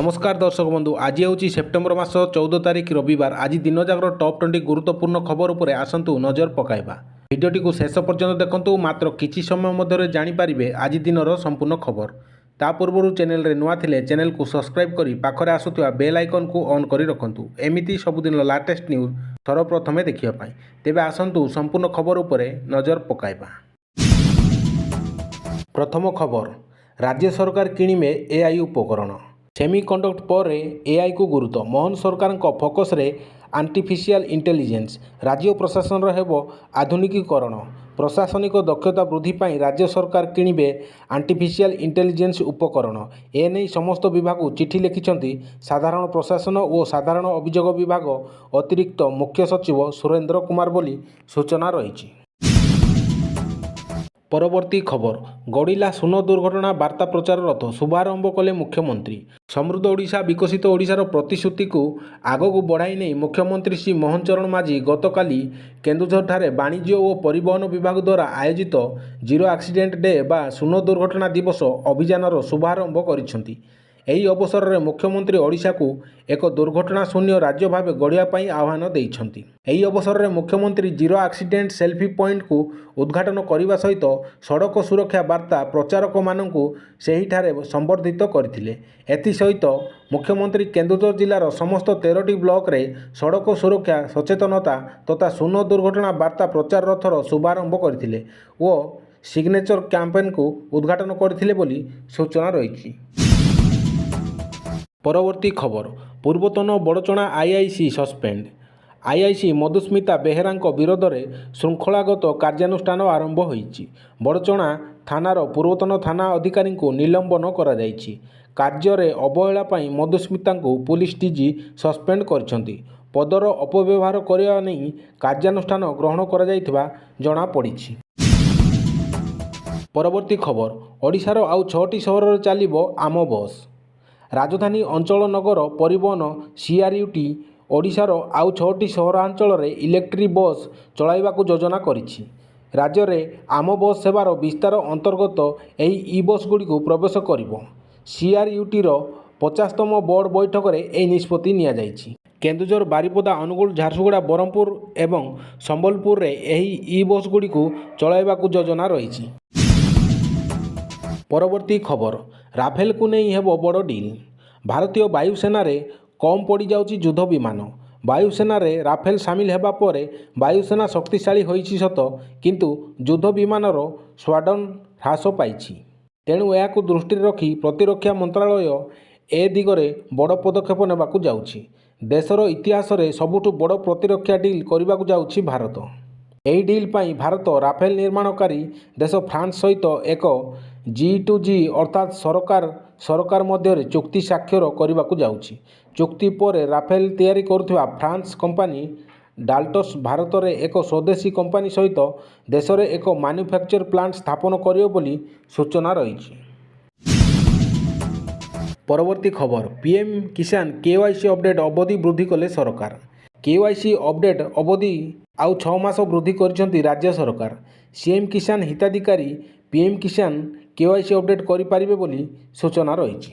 नमस्कार दर्शक बंधु आज हूँ सेप्टेम्बर मास 14 तारिख रविवार। आज दिन जाकर टॉप 20 गुरुत्वपूर्ण खबर उपर आसतु नजर पकाइबा। भिडियोटी को शेष पर्यंत देखंतु, मात्र किछि समय मध्य जानिपारे आज दिन संपूर्ण खबर। ता पूर्व चैनल रे नुआ थिले चैनल को सब्सक्राइब करी पाखरे आसुथिबा बेल आइकन को ऑन करी रखंतु, एमिति सबुदिन लाटेस्ट न्यूज सर्वप्रथमे देखिबा पई। तेबे आसंतु संपूर्ण खबर उपरे नजर पकाइबा। प्रथम खबर, राज्य सरकार किणिमे एआई उपकरण। सेमिकंडक्टर पर एआई को गुरुत्व। मोहन सरकार फोकस रे आर्टिफिशियल इंटेलिजेंस। राज्य प्रशासन हेब आधुनिकीकरण। प्रशासनिक दक्षता वृद्धि पाई राज्य सरकार किणिबे आर्टिफिशियल इंटेलिजेंस उपकरण। एने समस्त विभाग को चिठी लिखिछंती साधारण प्रशासन और साधारण अभियोग विभाग अतिरिक्त मुख्य सचिव सुरेंद्र कुमार बोली सूचना रही। परवर्ती खबर, गड़िला सुन दुर्घटना वार्ता प्रचार रथ शुभारंभ कले मुख्यमंत्री। समृद्ध ओडिशा विकसित ओडिशार प्रतिश्रुति को आगक बढ़ाई नहीं मुख्यमंत्री श्री मोहन चरण माझी गतकाली केन्दुझर वाणिज्य और परिवहन विभाग द्वारा आयोजित जीरो एक्सीडेंट डे बा सुन दुर्घटना दिवस अभियानर शुभारंभ करिसेंती। एही अवसर में मुख्यमंत्री ओडिशा को एक दुर्घटना शून्य राज्य भाव गढ़ियापाई आह्वान देइछंती। एही अवसर में मुख्यमंत्री जीरो एक्सीडेंट सेल्फी पॉइंट को उद्घाटन करने सहित सड़क सुरक्षा वार्ता प्रचारक मानू सेहिठारे संबर्धित करथिले। एथि सहित मुख्यमंत्री केन्दुझर जिलार समस्त 13टी ब्लॉक रे सड़क सुरक्षा सचेतनता तथा शून्य दुर्घटना वार्ता प्रचार रथर शुभारंभ करथिले ओ सिग्नेचर कैंपेन को उद्घाटन करथिले बोली सूचना रही। परवर्ती खबर, पूर्वतन Badachana IIC suspend. IIC Madhusmita Behera विरोध में श्रृंखलागत कार्यानुष्ठान आरंभ होईछि। बड़चणा थानार पूर्वतन थाना अधिकारी को निलंबन करा जायछि। कार्य रे अवहेला पाई मधुस्मिता को पुलिस डीजी सस्पेंड करछंती। पदर अपव्यवहार करने नहीं कार्यानुष्ठान ग्रहण करा जायथिबा जणा पड़िछि। परवर्ती खबर, ओडिशार आउ 6टी सहर चलिबो आम बस। राजधानी अंचल नगर परिवहन सीआरयूटी ओडिशार आउ 6टी सहरांचल रे इलेक्ट्रिक बस चलाइबाकू योजना करिछि। राज्य में आम बस सेवार विस्तार अंतर्गत एही ई बस गुड़ी को प्रवेश करिवो। सीआरयूटी 50तम बोर्ड बैठक में यह निष्पत्ति निया जाइछि। केन्दुझर बारिपदा अनुगुल झारसुगुड़ा बरहमपुर एवं संबलपुर रे एही ई बस गुड़ी को चलाइबाकू योजना रही। परवर्ती खबर, राफेल को नहीं हेब बड़ डील। भारतीय वायुसेना रे कम पड़ जाउची युद्ध विमान। वायुसेना रे राफेल सामिल हेबा परे वायुसेना शक्तिशाली होईची सत, किंतु युद्ध विमानर स्वाडन ह्रास पाइछि। तेणु या दृष्टि रखी प्रतिरक्षा मंत्रालय ए दिगरे बड़ पदक्षेप नेबाकू जाउछि। देशर इतिहास रे सबुठु बड़ प्रतिरक्षा डील करबाकू जाउछि भारत। एही डील पाई भारत राफेल निर्माणकारी देश फ्रांस सहित एक G2G अर्थात सरकार मध्य चुक्ति स्वाक्षर करने जाउछि। चुक्ति पर राफेल तैयारी करुवा फ्रांस कंपनी डाल्टस भारत में एक स्वदेशी कंपनी सहित देश में एक मैन्युफैक्चर प्लांट स्थापन करियो बोली सूचना रही। परवर्ती खबर, पीएम किसान केवाईसी अपडेट अवधि वृद्धि कले सरकार। केवाईसी अपडेट अवधि आउ 6 मास वृद्धि करिसेंती राज्य सरकार। सीएम किसान हिताधिकारी पीएम किसान केवाईसी अपडेट करि पारिबे बोली सूचना रही।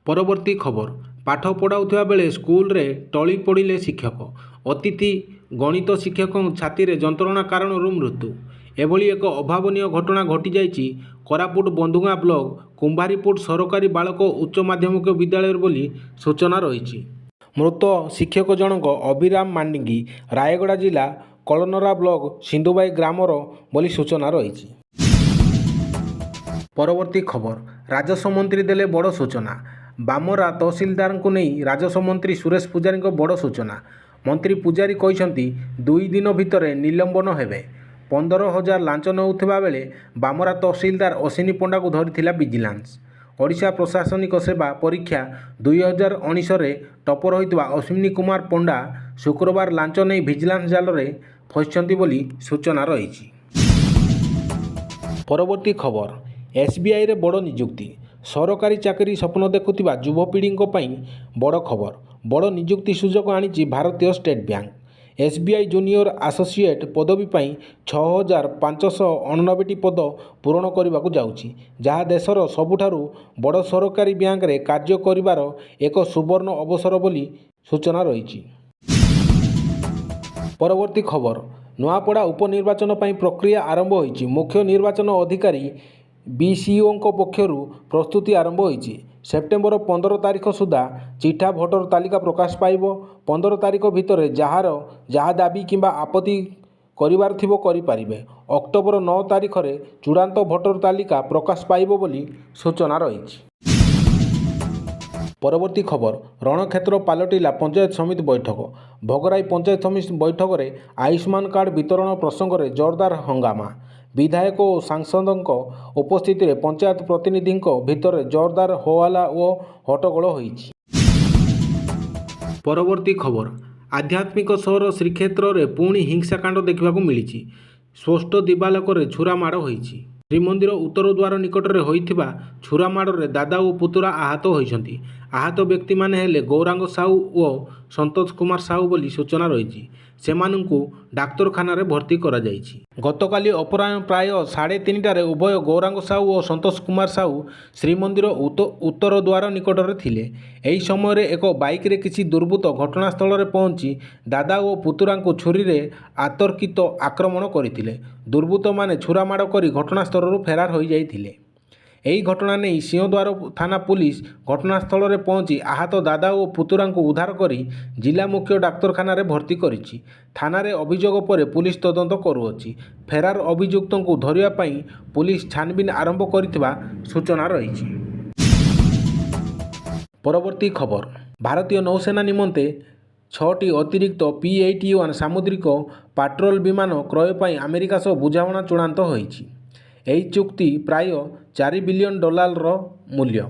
परवर्ती खबर, पाठ पढ़ाउथिबा बेले स्कूल रे टली पड़िले शिक्षक। अतिथि गणित शिक्षक छाती रे जंत्रणा कारणरू मृत्यु। एभली एक अभावनीय घटना घटी जाइछि कोरापुट बंधुगाँ ब्लॉक कुंभारीपुट सरकारी बालक उच्च माध्यमिक विद्यालय बोली सूचना रही। मृत शिक्षक जनक अभिराम मांडिंगी रायगड़ा जिला कलनरा ब्लॉक सिंधुबाई ग्रामर बोली सूचना रही। परवर्ती खबर, राजस्व मंत्री देले बड़ सूचना। बामरा तहसीलदार को नहीं राजस्व मंत्री सुरेश पूजारी को बड़ सूचना। मंत्री पूजारी कहते 2 दिन भितर निलंबन हेबे। 15,000 लांच नौथिबा बेले बामरा तहसीलदार अश्विनी पंडा को धरिथिला विजिलेंस। ओडिशा प्रशासनिक सेवा परीक्षा 2019 रे टपर होइतबा अश्विनी कुमार पंडा शुक्रवार लांच नहीं विजिलेंस जाल रे फसिछंती बोली सूचना रही। परवर्ती खबर, एसबीआई रे बड़ नियुक्ति। सरकारी चाकरी स्वप्न देखुथिबा युवपीढ़ी पई बड़ खबर। बड़ नियुक्ति सुजोग आनिछि भारतीय state bank. SBI junior associate ପଦବୀ ପାଇଁ 6,589ଟି ପଦ ପୂରଣ କରିବାକୁ ଯାଉଛି, ଯାହା ଦେଶର ସବୁଠାରୁ ବଡ଼ ସରକାରୀ ବ୍ୟାଙ୍କରେ କାର୍ଯ୍ୟ କରିବାର ଏକ ସୁବର୍ଣ୍ଣ ଅବସର ବୋଲି ସୂଚନା ରହିଛି। ପରବର୍ତ୍ତୀ ଖବର, ନୂଆପଡ଼ା ଉପନିର୍ବାଚନ ପାଇଁ ପ୍ରକ୍ରିୟା ଆରମ୍ଭ ହୋଇଛି। ମୁଖ୍ୟ ନିର୍ବାଚନ ଅଧିକାରୀ BCOଙ୍କ ପକ୍ଷରୁ ପ୍ରସ୍ତୁତି ଆରମ୍ଭ ହୋଇଛି। ସେପ୍ଟେମ୍ବର 15 ତାରିଖ ସୁଦ୍ଧା ଚିଠା ଭୋଟର ତାଲିକା ପ୍ରକାଶ ପାଇବ। 15 ତାରିଖ ଭିତରେ ଯାହାର ଯାହା ଦାବି କିମ୍ବା ଆପତ୍ତି କରିବାର ଥିବ କରିପାରିବେ। ଅକ୍ଟୋବର 9 ତାରିଖରେ ଚୂଡ଼ାନ୍ତ ଭୋଟର ତାଲିକା ପ୍ରକାଶ ପାଇବ ବୋଲି ସୂଚନା ରହିଛି। ପରବର୍ତ୍ତୀ ଖବର, ରଣକ୍ଷେତ୍ର ପାଲଟିଲା ପଞ୍ଚାୟତ ସମିତି ବୈଠକ। ଭୋଗରାଇ ପଞ୍ଚାୟତ ସମିତି ବୈଠକରେ ଆୟୁଷ୍ମାନ କାର୍ଡ଼ ବିତରଣ ପ୍ରସଙ୍ଗରେ ଜୋରଦାର ହଙ୍ଗାମା। ବିଧାୟକ ଓ ସାଂସଦଙ୍କ ଉପସ୍ଥିତିରେ ପଞ୍ଚାୟତ ପ୍ରତିନିଧିଙ୍କ ଭିତରେ ଜୋରଦାର ହୋହାଲ୍ଲା ଓ ହଟ୍ଟଗୋଳ ହୋଇଛି। ପରବର୍ତ୍ତୀ ଖବର, ଆଧ୍ୟାତ୍ମିକ ସହର ଶ୍ରୀକ୍ଷେତ୍ରରେ ପୁଣି ହିଂସାକାଣ୍ଡ ଦେଖିବାକୁ ମିଳିଛି। ସ୍ପଷ୍ଟ ଦିବାଲୋକରେ ଛୁରାମାଡ଼ ହୋଇଛି। ଶ୍ରୀମନ୍ଦିର ଉତ୍ତର ଦ୍ୱାର ନିକଟରେ ହୋଇଥିବା ଛୁରାମାଡ଼ରେ ଦାଦା ଓ ପୁତୁରା ଆହତ ହୋଇଛନ୍ତି। ଆହତ ବ୍ୟକ୍ତିମାନେ ହେଲେ ଗୌରାଙ୍ଗ ସାହୁ ଓ ସନ୍ତୋଷ କୁମାର ସାହୁ ବୋଲି ସୂଚନା ରହିଛି। ସେମାନଙ୍କୁ ଡାକ୍ତରଖାନାରେ ଭର୍ତ୍ତି କରାଯାଇଛି। ଗତକାଲି ଅପରାହ୍ନ ପ୍ରାୟ 3:30ଟାରେ ଉଭୟ ଗୌରାଙ୍ଗ ସାହୁ ଓ ସନ୍ତୋଷ କୁମାର ସାହୁ ଶ୍ରୀମନ୍ଦିର ଉତ୍ତର ଦ୍ୱାର ନିକଟରେ ଥିଲେ। ଏହି ସମୟରେ ଏକ ବାଇକ୍ରେ କିଛି ଦୁର୍ବୃତ୍ତ ଘଟଣାସ୍ଥଳରେ ପହଞ୍ଚି ଦାଦା ଓ ପୁତୁରାଙ୍କୁ ଛୁରୀରେ ଅତର୍କିତ ଆକ୍ରମଣ କରିଥିଲେ। ଦୁର୍ବୃତ୍ତମାନେ ଛୁରାମାଡ଼ କରି ଘଟଣାସ୍ଥଳରୁ ଫେରାର ହୋଇଯାଇଥିଲେ। ଏହି ଘଟଣା ନେଇ ସିଂହଦ୍ୱାର ଥାନା ପୁଲିସ ଘଟଣାସ୍ଥଳରେ ପହଞ୍ଚି ଆହତ ଦାଦା ଓ ପୁତୁରାଙ୍କୁ ଉଦ୍ଧାର କରି ଜିଲ୍ଲା ମୁଖ୍ୟ ଡାକ୍ତରଖାନାରେ ଭର୍ତ୍ତି କରିଛି। ଥାନାରେ ଅଭିଯୋଗ ପରେ ପୁଲିସ ତଦନ୍ତ କରୁଅଛି। ଫେରାର ଅଭିଯୁକ୍ତଙ୍କୁ ଧରିବା ପାଇଁ ପୁଲିସ ଛାନବିନ ଆରମ୍ଭ କରିଥିବା ସୂଚନା ରହିଛି। ପରବର୍ତ୍ତୀ ଖବର, ଭାରତୀୟ ନୌସେନା ନିମନ୍ତେ 6ଟି ଅତିରିକ୍ତ P-81 ସାମୁଦ୍ରିକ ପାଟ୍ରୋଲ ବିମାନ କ୍ରୟ ପାଇଁ ଆମେରିକା ସହ ବୁଝାମଣା ଚୂଡ଼ାନ୍ତ ହୋଇଛି। ଏହି ଚୁକ୍ତି ପ୍ରାୟ $4 ବିଲିୟନ ମୂଲ୍ୟ।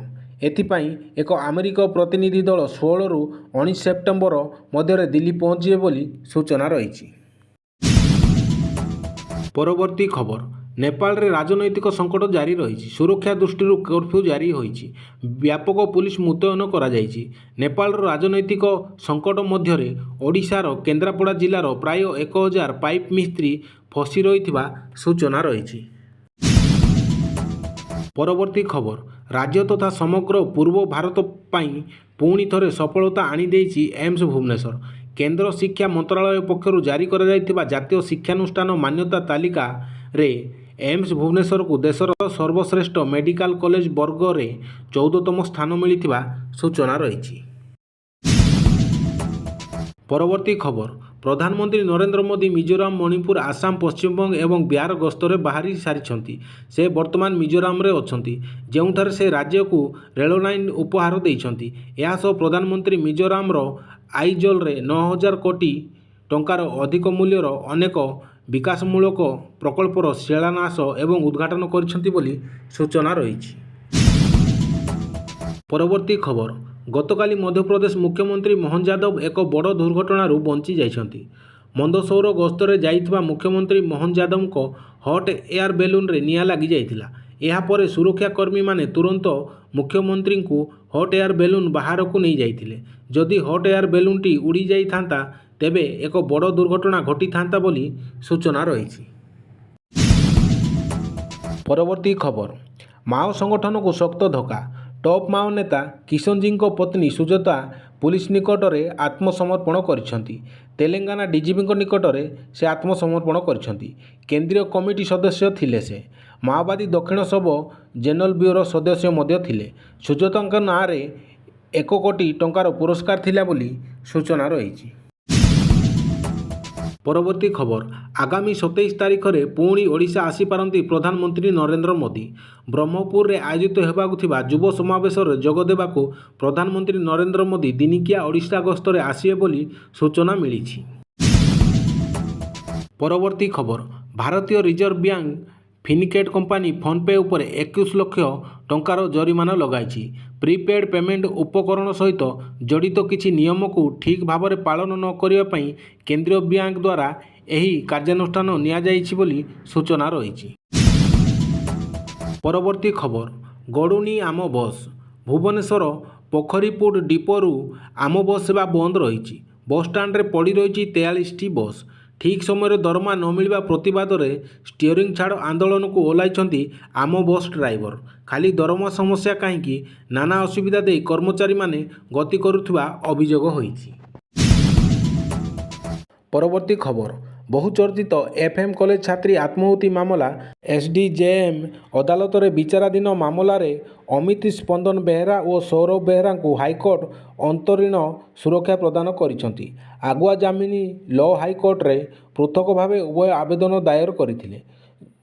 ଏଥିପାଇଁ ଏକ ଆମେରିକୀୟ ପ୍ରତିନିଧି ଦଳ 16ରୁ 19 ସେପ୍ଟେମ୍ବର ମଧ୍ୟରେ ଦିଲ୍ଲୀ ପହଞ୍ଚିବେ ବୋଲି ସୂଚନା ରହିଛି। ପରବର୍ତ୍ତୀ ଖବର, ନେପାଳରେ ରାଜନୈତିକ ସଙ୍କଟ ଜାରି ରହିଛି। ସୁରକ୍ଷା ଦୃଷ୍ଟିରୁ କର୍ଫ୍ୟୁ ଜାରି ହୋଇଛି। ବ୍ୟାପକ ପୁଲିସ ମୁତୟନ କରାଯାଇଛି। ନେପାଳର ରାଜନୈତିକ ସଙ୍କଟ ମଧ୍ୟରେ ଓଡ଼ିଶାର କେନ୍ଦ୍ରାପଡ଼ା ଜିଲ୍ଲାର ପ୍ରାୟ 1,000 ପାଇପ୍ ମିସ୍ତ୍ରୀ ଫସି ରହିଥିବା ସୂଚନା ରହିଛି। ପରବର୍ତ୍ତୀ ଖବର, ରାଜ୍ୟ ତଥା ସମଗ୍ର ପୂର୍ବ ଭାରତ ପାଇଁ ପୁଣି ଥରେ ସଫଳତା ଆଣିଦେଇଛି ଏମ୍ସ ଭୁବନେଶ୍ୱର। କେନ୍ଦ୍ର ଶିକ୍ଷା ମନ୍ତ୍ରଣାଳୟ ପକ୍ଷରୁ ଜାରି କରାଯାଇଥିବା ଜାତୀୟ ଶିକ୍ଷାନୁଷ୍ଠାନ ମାନ୍ୟତା ତାଲିକାରେ ଏମ୍ସ ଭୁବନେଶ୍ୱରକୁ ଦେଶର ସର୍ବଶ୍ରେଷ୍ଠ ମେଡିକାଲ କଲେଜ ବର୍ଗରେ 14ତମ ସ୍ଥାନ ମିଳିଥିବା ସୂଚନା ରହିଛି। ପରବର୍ତ୍ତୀ ଖବର, ପ୍ରଧାନମନ୍ତ୍ରୀ ନରେନ୍ଦ୍ର ମୋଦି ମିଜୋରାମ, ମଣିପୁର, ଆସାମ, ପଶ୍ଚିମବଙ୍ଗ ଏବଂ ବିହାର ଗସ୍ତରେ ବାହାରି ସାରିଛନ୍ତି। ସେ ବର୍ତ୍ତମାନ ମିଜୋରାମରେ ଅଛନ୍ତି, ଯେଉଁଠାରେ ସେ ରାଜ୍ୟକୁ ରେଳ ଲାଇନ ଉପହାର ଦେଇଛନ୍ତି। ଏହାସହ ପ୍ରଧାନମନ୍ତ୍ରୀ ମିଜୋରାମର ଆଇଜଲରେ 9,000 କୋଟି ଟଙ୍କାର ଅଧିକ ମୂଲ୍ୟର ଅନେକ ବିକାଶମୂଳକ ପ୍ରକଳ୍ପର ଶିଳାନ୍ୟାସ ଏବଂ ଉଦ୍ଘାଟନ କରିଛନ୍ତି ବୋଲି ସୂଚନା ରହିଛି। ପରବର୍ତ୍ତୀ ଖବର, ଗତକାଲି ମଧ୍ୟପ୍ରଦେଶ ମୁଖ୍ୟମନ୍ତ୍ରୀ ମୋହନ ଯାଦବ ଏକ ବଡ଼ ଦୁର୍ଘଟଣାରୁ ବଞ୍ଚି ଯାଇଛନ୍ତି। ମନ୍ଦସୌର ଗସ୍ତରେ ଯାଇଥିବା ମୁଖ୍ୟମନ୍ତ୍ରୀ ମୋହନ ଯାଦବଙ୍କ ହଟ୍ ଏୟାର ବେଲୁନରେ ନିଆଁ ଲାଗିଯାଇଥିଲା। ଏହାପରେ ସୁରକ୍ଷାକର୍ମୀମାନେ ତୁରନ୍ତ ମୁଖ୍ୟମନ୍ତ୍ରୀଙ୍କୁ ହଟ୍ ଏୟାର ବେଲୁନ ବାହାରକୁ ନେଇଯାଇଥିଲେ। ଯଦି ହଟ୍ ଏୟାର ବେଲୁନଟି ଉଡ଼ିଯାଇଥାନ୍ତା ତେବେ ଏକ ବଡ଼ ଦୁର୍ଘଟଣା ଘଟିଥାନ୍ତା ବୋଲି ସୂଚନା ରହିଛି। ପରବର୍ତ୍ତୀ ଖବର, ମାଓ ସଂଗଠନକୁ ଶକ୍ତ ଧକ୍କା। ଟପ୍ ମାଓ ନେତା କିଶନଜୀଙ୍କ ପତ୍ନୀ ସୁଜାତା ପୁଲିସ ନିକଟରେ ଆତ୍ମସମର୍ପଣ କରିଛନ୍ତି। ତେଲେଙ୍ଗାନା DGPଙ୍କ ନିକଟରେ ସେ ଆତ୍ମସମର୍ପଣ କରିଛନ୍ତି। କେନ୍ଦ୍ରୀୟ କମିଟି ସଦସ୍ୟ ଥିଲେ ସେ। ମାଓବାଦୀ ଦକ୍ଷିଣ ସବ ଜୋନାଲ ବ୍ୟୁରୋ ସଦସ୍ୟ ମଧ୍ୟ ଥିଲେ। ସୁଜାତାଙ୍କ ନାଁରେ 1 କୋଟି ଟଙ୍କାର ପୁରସ୍କାର ଥିଲା ବୋଲି ସୂଚନା ରହିଛି। ପରବର୍ତ୍ତୀ ଖବର, ଆଗାମୀ 27 ତାରିଖରେ ପୁଣି ଓଡ଼ିଶା ଆସିପାରନ୍ତି ପ୍ରଧାନମନ୍ତ୍ରୀ ନରେନ୍ଦ୍ର ମୋଦି। ବ୍ରହ୍ମପୁରରେ ଆୟୋଜିତ ହେବାକୁ ଥିବା ଯୁବ ସମାବେଶରେ ଯୋଗ ଦେବାକୁ ପ୍ରଧାନମନ୍ତ୍ରୀ ନରେନ୍ଦ୍ର ମୋଦି ଦିନିକିଆ ଓଡ଼ିଶା ଗସ୍ତରେ ଆସିବେ ବୋଲି ସୂଚନା ମିଳିଛି। ପରବର୍ତ୍ତୀ ଖବର, ଭାରତୀୟ ରିଜର୍ଭ ବ୍ୟାଙ୍କ ଫିନକେଟ୍ କମ୍ପାନୀ ଫୋନ୍ପେ ଉପରେ 21 ଲକ୍ଷ ଟଙ୍କାର ଜରିମାନା ଲଗାଇଛି। ପ୍ରିପେଡ୍ ପେମେଣ୍ଟ ଉପକରଣ ସହିତ ଜଡ଼ିତ କିଛି ନିୟମକୁ ଠିକ୍ ଭାବରେ ପାଳନ ନ କରିବା ପାଇଁ କେନ୍ଦ୍ରୀୟ ବ୍ୟାଙ୍କ ଦ୍ୱାରା ଏହି କାର୍ଯ୍ୟାନୁଷ୍ଠାନ ନିଆଯାଇଛି ବୋଲି ସୂଚନା ରହିଛି। ପରବର୍ତ୍ତୀ ଖବର, ଗଡ଼ୁନି ଆମ ବସ୍। ଭୁବନେଶ୍ୱର ପୋଖରୀପୁଟ ଡିପୋରୁ ଆମ ବସ୍ ସେବା ବନ୍ଦ ରହିଛି। ବସ୍ଷ୍ଟାଣ୍ଡରେ ପଡ଼ି ରହିଛି 43ଟି ବସ୍। ଠିକ୍ ସମୟରେ ଦରମା ନ ମିଳିବା ପ୍ରତିବାଦରେ ଷ୍ଟିଅରିଂ ଛାଡ଼ ଆନ୍ଦୋଳନକୁ ଓହ୍ଲାଇଛନ୍ତି ଆମ ବସ୍ ଡ୍ରାଇଭର। ଖାଲି ଦରମା ସମସ୍ୟା କାହିଁକି, ନାନା ଅସୁବିଧା ଦେଇ କର୍ମଚାରୀମାନେ ଗତି କରୁଥିବା ଅଭିଯୋଗ ହୋଇଛି। ପରବର୍ତ୍ତୀ ଖବର, ବହୁଚର୍ଚ୍ଚିତ ଏଫ୍ଏମ୍ କଲେଜ ଛାତ୍ରୀ ଆତ୍ମାହୁତି ମାମଲା। ଏସ୍ଡିଜେଏମ୍ ଅଦାଲତରେ ବିଚାରାଧୀନ ମାମଲାରେ ଅମିତ ସ୍ପନ୍ଦନ ବେହେରା ଓ ସୌରଭ ବେହେରାଙ୍କୁ ହାଇକୋର୍ଟ ଅନ୍ତରୀଣ ସୁରକ୍ଷା ପ୍ରଦାନ କରିଛନ୍ତି। ଆଗୁଆ ଜାମିନ ଲ ହାଇକୋର୍ଟରେ ପୃଥକ ଭାବେ ଉଭୟ ଆବେଦନ ଦାୟର କରିଥିଲେ।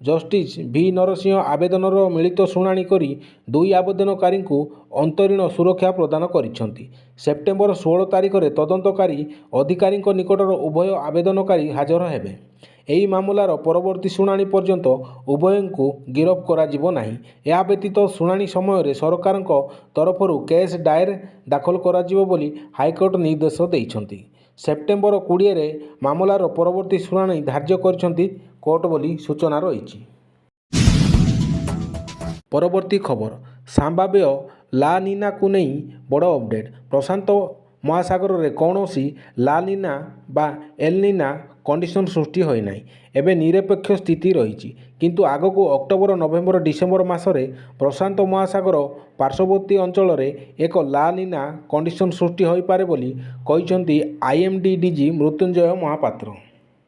ଜଷ୍ଟିସ୍ ଭି ନରସିଂହ ଆବେଦନର ମିଳିତ ଶୁଣାଣି କରି ଦୁଇ ଆବେଦନକାରୀଙ୍କୁ ଅନ୍ତରୀଣ ସୁରକ୍ଷା ପ୍ରଦାନ କରିଛନ୍ତି। ସେପ୍ଟେମ୍ବର 16 ତାରିଖରେ ତଦନ୍ତକାରୀ ଅଧିକାରୀଙ୍କ ନିକଟରେ ଉଭୟ ଆବେଦନକାରୀ ହାଜର ହେବେ। ଏହି ମାମଲାର ପରବର୍ତ୍ତୀ ଶୁଣାଣି ପର୍ଯ୍ୟନ୍ତ ଉଭୟଙ୍କୁ ଗିରଫ କରାଯିବ ନାହିଁ। ଏହା ବ୍ୟତୀତ ଶୁଣାଣି ସମୟରେ ସରକାରଙ୍କ ତରଫରୁ କେସ୍ ଦାୟର ଦାଖଲ କରାଯିବ ବୋଲି ହାଇକୋର୍ଟ ନିର୍ଦ୍ଦେଶ ଦେଇଛନ୍ତି। ସେପ୍ଟେମ୍ବର 20ରେ ମାମଲାର ପରବର୍ତ୍ତୀ ଶୁଣାଣି ଧାର୍ଯ୍ୟ କରିଛନ୍ତି କୋର୍ଟ ବୋଲି ସୂଚନା ରହିଛି। ପରବର୍ତ୍ତୀ ଖବର, ସମ୍ଭାବ୍ୟ ଲା ନିନାକୁ ନେଇ ବଡ଼ ଅପଡେଟ୍। ପ୍ରଶାନ୍ତ ମହାସାଗରରେ କୌଣସି ଲା ନିନା ବା ଏଲ୍ ନିନା କଣ୍ଡିସନ ସୃଷ୍ଟି ହୋଇନାହିଁ। ଏବେ ନିରପେକ୍ଷ ସ୍ଥିତି ରହିଛି। କିନ୍ତୁ ଆଗକୁ ଅକ୍ଟୋବର, ନଭେମ୍ବର, ଡିସେମ୍ବର ମାସରେ ପ୍ରଶାନ୍ତ ମହାସାଗର ପାର୍ଶ୍ୱବର୍ତ୍ତୀ ଅଞ୍ଚଳରେ ଏକ ଲା ନିନା କଣ୍ଡିସନ ସୃଷ୍ଟି ହୋଇପାରେ ବୋଲି କହିଛନ୍ତି ଆଇଏମ୍ଡି ଡିଜି ମୃତ୍ୟୁଞ୍ଜୟ ମହାପାତ୍ର।